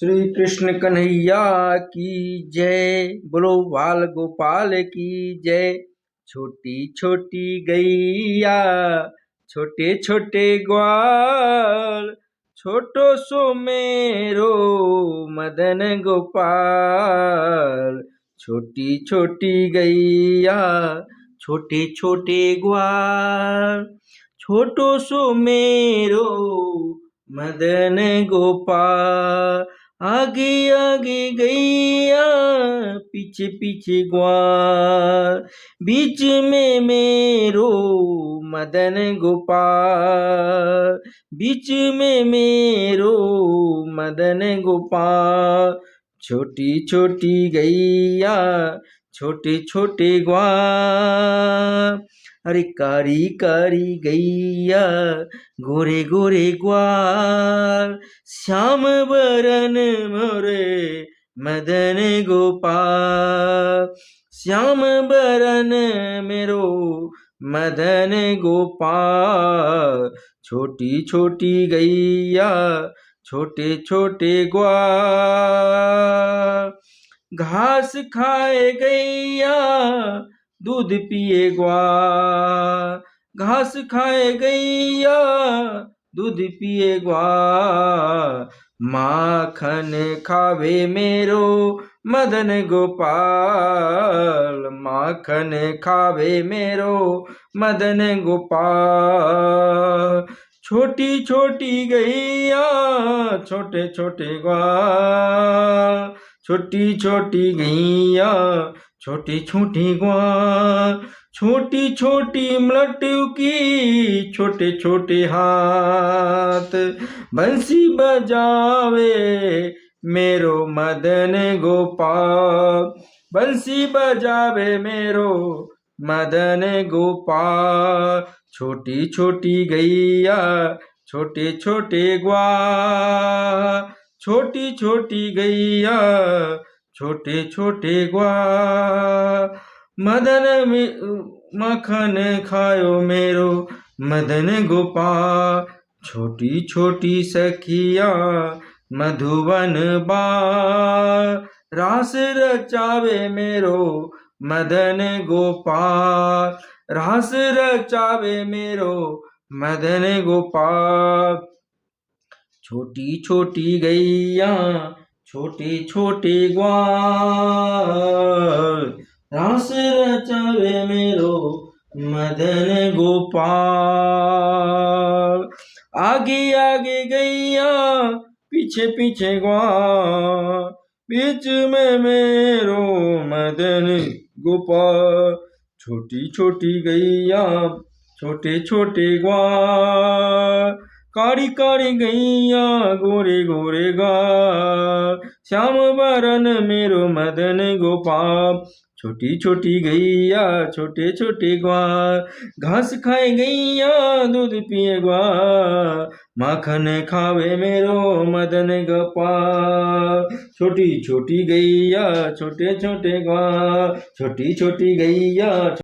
श्री कृष्ण कन्हैया की जय। बोलो बाल गोपाल की जय। छोटी छोटी गैया छोटे छोटे ग्वाल, छोटो सो मेरो मदन गोपाल। छोटी छोटी गैया छोटे छोटे ग्वाल, छोटो सो मेरो मदन गोपाल। आगे आगे गैया पीछे पीछे ग्वाल, बीच में मेरो मदन गोपाल। बीच में मेरो मदन गोपाल। छोटी छोटी गैया छोटे छोटे ग्वाल, अरे कारी कारी गैया गोरे गोरे ग्वाल। श्याम बरन मोरे मदन गोपाल। श्याम बरन मेरो मदन गोपाल। छोटी छोटी गैया छोटे छोटे ग्वाल, घास खाए गैया दूध पिए ग्वाल। घास खाए गैया दूध पिए ग्वाल। माखन खावे मेरो मदन गोपाल। माखन खावे मेरो मदन गोपाल। छोटी छोटी गैया छोटे छोटे ग्वाल। छोटी छोटी गैया छोटी छोटी ग्वाल। छोटी छोटी मटकी छोटे छोटे हाथ, बंसी बजावे मेरो मदन गोपाल। बंसी बजावे मेरो मदन गोपाल। छोटी छोटी गैया छोटे छोटे ग्वाल। छोटी छोटी गैया छोटे छोटे ग्वाल। मदन मखन खायो मेरो मदन गोपाल। छोटी छोटी सखिया मधुवन बाल, रास रचावे मेरो मदन गोपाल। रास रचावे मेरो मदन गोपाल। छोटी छोटी गैया छोटे छोटे ग्वाल, रास रचावे मेरो मदन गोपाल। आगे आगे गैया पीछे पीछे ग्वाल, बीच में मेरो मदन गोपाल। छोटी छोटी गैया छोटे छोटे ग्वाल, कारी कारी गैया गोरे गोरे गाल। श्याम बरन मेरो मदन गोपाल। छोटी छोटी गैया छोटे छोटे ग्वाल, घास खाए गैया दूध पिए ग्वाल। माखन खावे मेरो मदन गोपाल। छोटी छोटी गैया छोटे छोटे ग्वाल। छोटी छोटी गैया